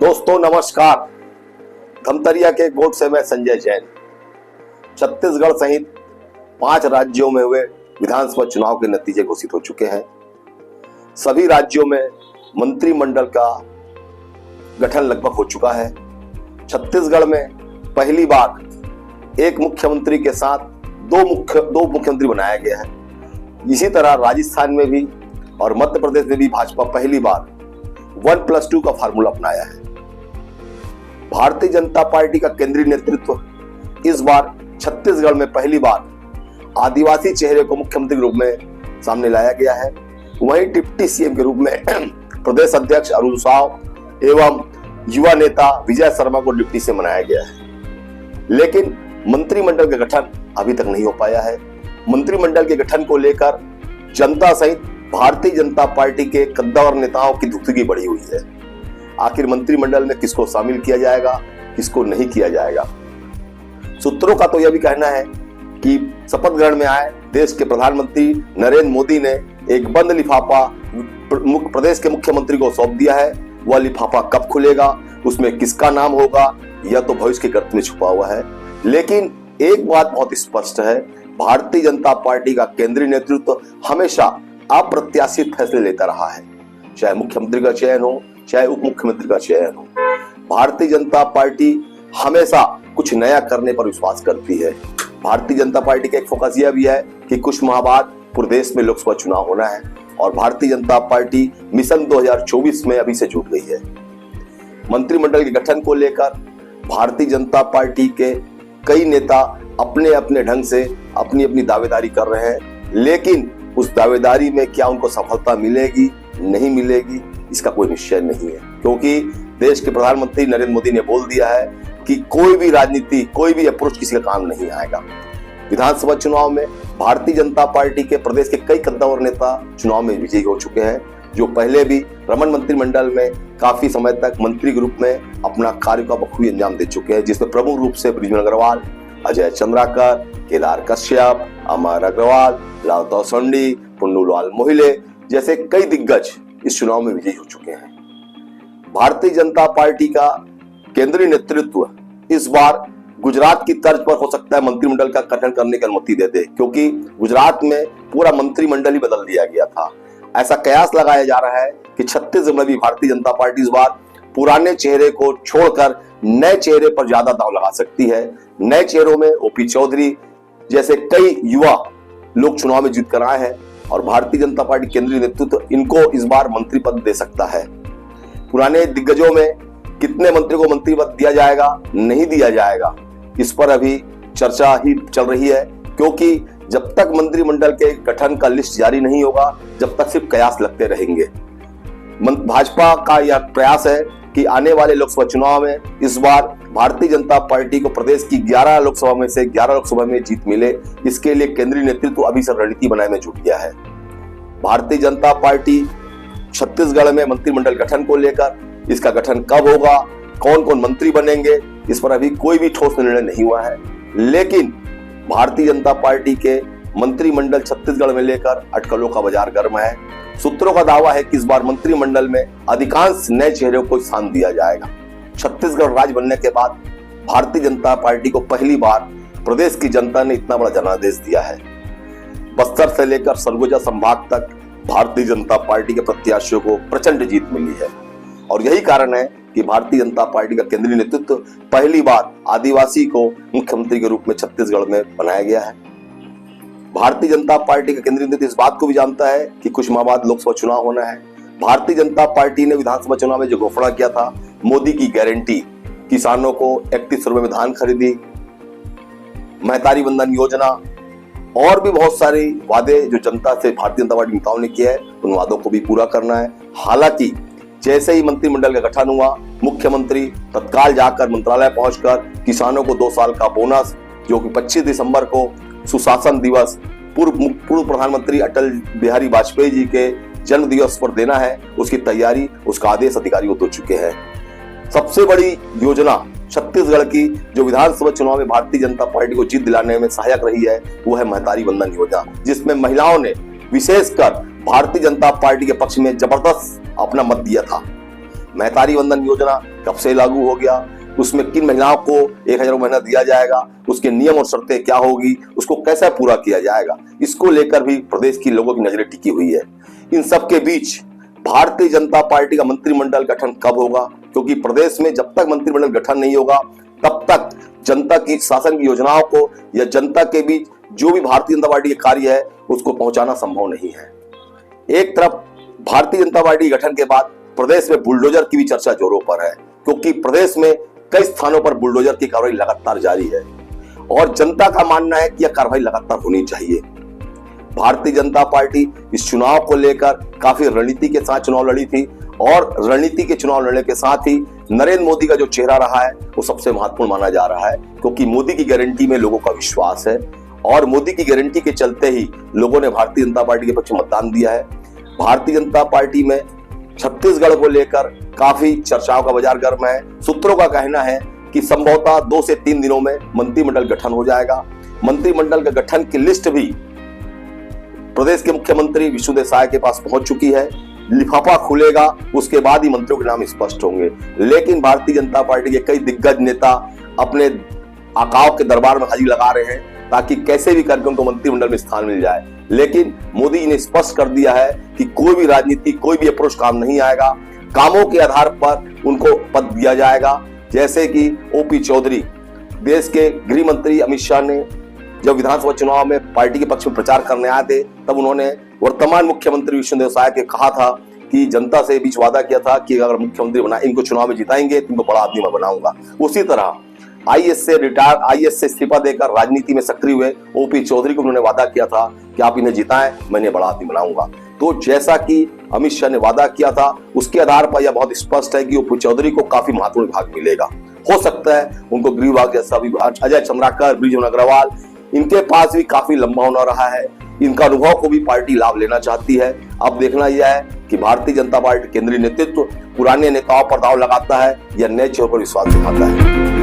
दोस्तों नमस्कार। धमतरिया के गोट से मैं संजय जैन। छत्तीसगढ़ सहित 5 राज्यों में हुए विधानसभा चुनाव के नतीजे घोषित हो चुके हैं। सभी राज्यों में मंत्रिमंडल का गठन लगभग हो चुका है। छत्तीसगढ़ में पहली बार एक मुख्यमंत्री के साथ दो मुख्यमंत्री बनाया गया है। इसी तरह राजस्थान में भी और मध्य प्रदेश में भी भाजपा पहली बार 1+2 का फार्मूला अपनाया है। भारतीय जनता पार्टी का केंद्रीय नेतृत्व इस बार छत्तीसगढ़ में पहली बार आदिवासी चेहरे को मुख्यमंत्री के रूप में सामने लाया गया है। वहीं डिप्टी सीएम के रूप में प्रदेश अध्यक्ष अरुण साव एवं युवा नेता विजय शर्मा को डिप्टी सीएम बनाया गया है। लेकिन मंत्रिमंडल का गठन अभी तक नहीं हो पाया है। मंत्रिमंडल के गठन को लेकर जनता सहित भारतीय जनता पार्टी के कद्दावर नेताओं की दुखी बढ़ी हुई है। आखिर मंत्रिमंडल में किसको शामिल किया जाएगा, किसको नहीं किया जाएगा। सूत्रों का तो यह भी कहना है कि शपथ ग्रहण में आए देश के प्रधानमंत्री नरेंद्र मोदी ने एक बंद लिफाफा प्रदेश के मुख्यमंत्री को सौंप दिया है। वह लिफाफा कब खुलेगा, उसमें किसका नाम होगा, यह तो भविष्य के गर्त में छुपा हुआ है। लेकिन एक बात बहुत स्पष्ट है, भारतीय जनता पार्टी का केंद्रीय नेतृत्व हमेशा अप्रत्याशित फैसले लेता रहा है। चाहे मुख्यमंत्री का चयन हो, चाहे उप मुख्यमंत्री का चयन हो, भारतीय जनता पार्टी हमेशा कुछ नया करने पर विश्वास करती है। भारतीय जनता पार्टी का एक फोकस यह भी है कि कुछ माह बाद पूरे देश में लोकसभा चुनाव होना है और भारतीय जनता पार्टी मिशन 2024 में अभी से जुट गई है। मंत्रिमंडल के गठन को लेकर भारतीय जनता पार्टी के कई नेता अपने अपने ढंग से अपनी अपनी दावेदारी कर रहे हैं, लेकिन उस दावेदारी में क्या उनको सफलता मिलेगी नहीं मिलेगी इसका कोई निश्चय नहीं है। क्योंकि देश के प्रधानमंत्री नरेंद्र मोदी ने बोल दिया है कि कोई भी राजनीति, कोई भी अप्रोच किसी का काम नहीं आएगा। विधानसभा चुनाव में भारतीय जनता पार्टी के प्रदेश के कई कद्दावर नेता चुनाव में विजयी हो चुके हैं, जो पहले भी रमन मंत्रिमंडल में काफी समय तक मंत्री के रूप में अपना कार्य का बखूबी अंजाम दे चुके हैं, जिसमें प्रमुख रूप से बृजमोहन अग्रवाल, अजय चंद्राकर, केदार कश्यप, अमर अग्रवाल, लाल तौसंडी, पुन्नूलाल मोहिले जैसे कई दिग्गज इस चुनाव में विजयी हो चुके हैं। भारतीय जनता पार्टी का केंद्रीय नेतृत्व इस बार गुजरात की तर्ज पर हो सकता है मंत्रिमंडल का गठन करने की अनुमति दे दे, क्योंकि गुजरात में पूरा मंत्रिमंडल ही बदल दिया गया था। ऐसा कयास लगाया जा रहा है कि छत्तीसगढ़ में भी भारतीय जनता पार्टी इस बार पुराने चेहरे को छोड़कर नए चेहरे पर ज्यादा दांव लगा सकती है। नए चेहरों में ओपी चौधरी जैसे कई युवा लोग चुनाव में जीत कर आए हैं और भारतीय जनता पार्टी केंद्रीय नेतृत्व इनको इस बार मंत्री पद दे सकता है। पुराने दिग्गजों में कितने मंत्री को मंत्री पद दिया जाएगा, नहीं दिया जाएगा, इस पर अभी चर्चा ही चल रही है। क्योंकि जब तक मंत्रिमंडल के गठन का लिस्ट जारी नहीं होगा, जब तक सिर्फ कयास लगते रहेंगे। भाजपा का यह प्रयास है कि आने वाले लोकसभा चुनाव में इस बार भारतीय जनता पार्टी को प्रदेश की 11 लोकसभा में से 11 लोकसभा में जीत मिले। इसके लिए केंद्रीय नेतृत्व अभी से रणनीति बनाने में जुट गया है। भारतीय जनता पार्टी छत्तीसगढ़ में मंत्रिमंडल गठन को लेकर इसका गठन कब होगा, कौन कौन मंत्री बनेंगे, इस पर अभी कोई भी ठोस निर्णय नहीं हुआ है। लेकिन भारतीय जनता पार्टी के मंत्रिमंडल छत्तीसगढ़ में लेकर अटकलों का बाजार गर्म है। सूत्रों का दावा है कि इस बार मंत्रिमंडल में अधिकांश नए चेहरों को स्थान दिया जाएगा। छत्तीसगढ़ राज्य बनने के बाद भारतीय जनता पार्टी को पहली बार प्रदेश की जनता ने इतना बड़ा जनादेश दिया है। बस्तर से लेकर सरगुजा संभाग तक भारतीय जनता पार्टी के प्रत्याशियों को प्रचंड जीत मिली है और यही कारण है कि भारतीय जनता पार्टी का केंद्रीय नेतृत्व पहली बार आदिवासी को मुख्यमंत्री के रूप में छत्तीसगढ़ में बनाया गया है। भारतीय जनता पार्टी का केंद्रीय नेतृत्व इस बात को भी जानता है कि कुछ माह बाद लोकसभा चुनाव होना है। भारतीय जनता पार्टी ने विधानसभा चुनाव में जो घोषणा किया था, मोदी की गारंटी, किसानों को 31 रुपए में धान खरीदी, महतारी वंदन योजना और भी बहुत सारे वादे जो जनता से भारतीय जनता पार्टी नेताओं ने किए हैं, उन वादों को भी पूरा करना है। हालांकि जैसे ही मंत्रिमंडल का गठन हुआ, मुख्यमंत्री तत्काल जाकर मंत्रालय पहुंचकर किसानों को 2 साल का बोनस, जो कि 25 दिसंबर को सुशासन दिवस पूर्व प्रधानमंत्री अटल बिहारी वाजपेयी जी के जन्म दिवस पर देना है, उसकी तैयारी, उसका आदेश अधिकारी हो चुके हैं। सबसे बड़ी योजना छत्तीसगढ़ की जो विधानसभा चुनाव में भारतीय जनता पार्टी को जीत दिलाने में सहायक रही है, वो है महतारी वंदन योजना, जिसमें महिलाओं ने विशेषकर भारतीय जनता पार्टी के पक्ष में जबरदस्त अपना मत दिया था। महतारी वंदन योजना कब से लागू हो गया, उसमें किन महिलाओं को 1000 महीना दिया जाएगा, उसके नियम और शर्तें क्या होगी, उसको कैसे पूरा किया जाएगा, इसको लेकर भी प्रदेश की लोगों की नजरें टिकी हुई है। इन सब के बीच भारतीय जनता पार्टी का मंत्रिमंडल गठन कब होगा, क्योंकि प्रदेश में जब तक मंत्रिमंडल गठन नहीं होगा तब तक जनता की शासन की योजनाओं को या जनता के बीच जो भी भारतीय जनता पार्टी के कार्य है उसको पहुंचाना संभव नहीं है। एक तरफ भारतीय जनता पार्टी गठन के बाद प्रदेश में बुलडोजर की भी चर्चा जोरों पर है, क्योंकि प्रदेश में कई स्थानों पर बुलडोजर की कार्रवाई लगातार जारी है और जनता का मानना है कि यह कार्रवाई लगातार होनी चाहिए। भारतीय जनता पार्टी इस चुनाव को लेकर काफी रणनीति के साथ चुनाव लड़ी थी और रणनीति के चुनाव लड़ने के साथ ही नरेंद्र मोदी का जो चेहरा रहा है वो सबसे महत्वपूर्ण माना जा रहा है, क्योंकि मोदी की गारंटी में लोगों का विश्वास है और मोदी की गारंटी के चलते ही लोगों ने भारतीय जनता पार्टी के पक्ष में मतदान दिया है। भारतीय जनता पार्टी में छत्तीसगढ़ को लेकर काफी चर्चाओं का बाजार गर्म है। सूत्रों का कहना है कि संभवतः 2 से 3 दिनों में मंत्रिमंडल गठन हो जाएगा। मंत्रिमंडल के गठन की लिस्ट भी प्रदेश के मुख्यमंत्री विष्णुदेव साय के पास पहुंच चुकी है। लिफाफा खुलेगा, उसके बाद ही मंत्रियों के नाम स्पष्ट होंगे। लेकिन भारतीय जनता पार्टी के कई दिग्गज नेता अपने आकाओं के दरबार में हाजिरी लगा रहे हैं ताकि कैसे भी करके उनको मंत्रिमंडल में स्थान मिल जाए। लेकिन मोदी जी ने स्पष्ट कर दिया है कि कोई भी राजनीति, कोई भी अप्रोच काम नहीं आएगा, कामों के आधार पर उनको पद दिया जाएगा। जैसे कि ओपी चौधरी, देश के गृह मंत्री अमित शाह ने जब विधानसभा चुनाव में पार्टी के पक्ष में प्रचार करने आए थे तब उन्होंने वर्तमान मुख्यमंत्री विष्णुदेव साय के कहा था कि जनता से बीच वादा किया था कि अगर मुख्यमंत्री बना इनको चुनाव में जिताएंगे तो इनको बड़ा आदमी मैं बनाऊंगा। उसी तरह आईएएस से इस्तीफा देकर राजनीति में सक्रिय हुए ओपी चौधरी को उन्होंने वादा किया था कि आप इन्हें जिताएं, मैं इन्हें बड़ा आदमी बनाऊंगा। तो जैसा कि अमित शाह ने वादा किया था उसके आधार पर यह बहुत स्पष्ट है कि ओपी चौधरी को काफी महत्वपूर्ण विभाग मिलेगा। हो सकता है उनको गृह विभाग जैसा भी, अजय चंद्राकर, ब्रिजमोहन अग्रवाल, इनके पास भी काफी लंबा होना रहा है। इनका अनुभव को भी पार्टी लाभ लेना चाहती है। अब देखना यह है कि भारतीय जनता पार्टी केंद्रीय नेतृत्व पुराने नेताओं पर दांव लगाता है या नए चेहरों पर विश्वास दिखाता है।